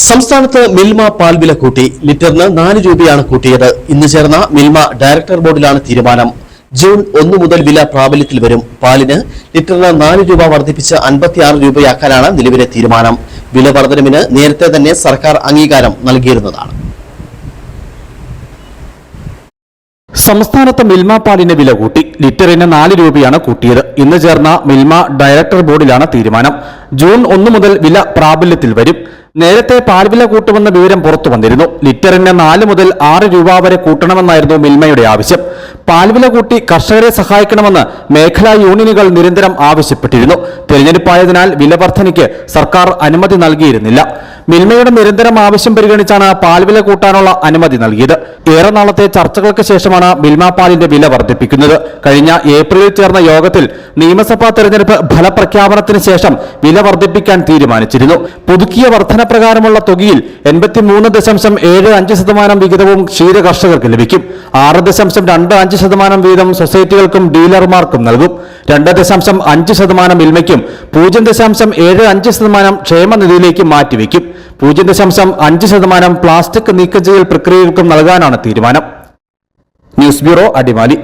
സംസ്ഥാനത്ത് മിൽമ പാൽവില കൂട്ടി ലിറ്ററിന് 4 രൂപയാണ് കൂട്ടിയത്. ഇന്ന് ചേർന്ന മിൽമ ഡയറക്ടർ ബോർഡിലാണ് തീരുമാനം. ജൂൺ 1 മുതൽ വില പ്രാബല്യത്തിൽ വരും. പാലിന് ലിറ്ററിന് 4 രൂപ വർദ്ധിപ്പിച്ച് 56 രൂപയാക്കാനാണ് നിലവിലെ തീരുമാനം. വില വർധനവിന് നേരത്തെ തന്നെ സർക്കാർ അംഗീകാരം നൽകിയിരുന്നതാണ്. സംസ്ഥാനത്ത് മിൽമ പാലിന് വില കൂട്ടി ലിറ്ററിന് 4 രൂപയാണ് കൂട്ടിയത്. ഇന്ന് ചേർന്ന മിൽമ ഡയറക്ടർ ബോർഡിലാണ് തീരുമാനം. ജൂൺ 1 മുതൽ വില പ്രാബല്യത്തിൽ വരും. നേരത്തെ പാൽവില കൂട്ടുമെന്ന വിവരം പുറത്തു വന്നിരുന്നു. ലിറ്ററിന് 4 മുതൽ 6 രൂപ വരെ കൂട്ടണമെന്നായിരുന്നു മിൽമയുടെ ആവശ്യം. പാൽവില കൂട്ടി കർഷകരെ സഹായിക്കണമെന്ന് മേഖലാ യൂണിയനുകൾ നിരന്തരം ആവശ്യപ്പെട്ടിരുന്നു. തെരഞ്ഞെടുപ്പായതിനാൽ വില വർധനയ്ക്ക് സർക്കാർ അനുമതി നൽകിയിരുന്നില്ല. മിൽമയുടെ നിരന്തരം ആവശ്യം പരിഗണിച്ചാണ് പാൽവില കൂട്ടാനുള്ള അനുമതി നൽകിയത്. ഏറെ നാളത്തെ ചർച്ചകൾക്ക് ശേഷമാണ് മിൽമ പാലിന്റെ വില വർദ്ധിപ്പിക്കുന്നത്. കഴിഞ്ഞ ഏപ്രിലിൽ ചേർന്ന യോഗത്തിൽ നിയമസഭാ തെരഞ്ഞെടുപ്പ് ഫലപ്രഖ്യാപനത്തിന് ശേഷം വില വർദ്ധിപ്പിക്കാൻ തീരുമാനിച്ചിരുന്നു. പുതുക്കിയ വർധന പ്രകാരമുള്ള തുകയിൽ 83.75% വിഹിതവും ക്ഷീര കർഷകർക്ക് ലഭിക്കും. 6.25% വീതം സൊസൈറ്റികൾക്കും ഡീലർമാർക്കും നൽകും. 2.5% മിൽമയ്ക്കും 0.75% ക്ഷേമനിധിയിലേക്ക് മാറ്റിവെക്കും. 0.5% പ്ലാസ്റ്റിക് നീക്കം ചെയ്യൽ പ്രക്രിയകൾക്കും നൽകാനാണ് തീരുമാനം. News bureau, Adimali.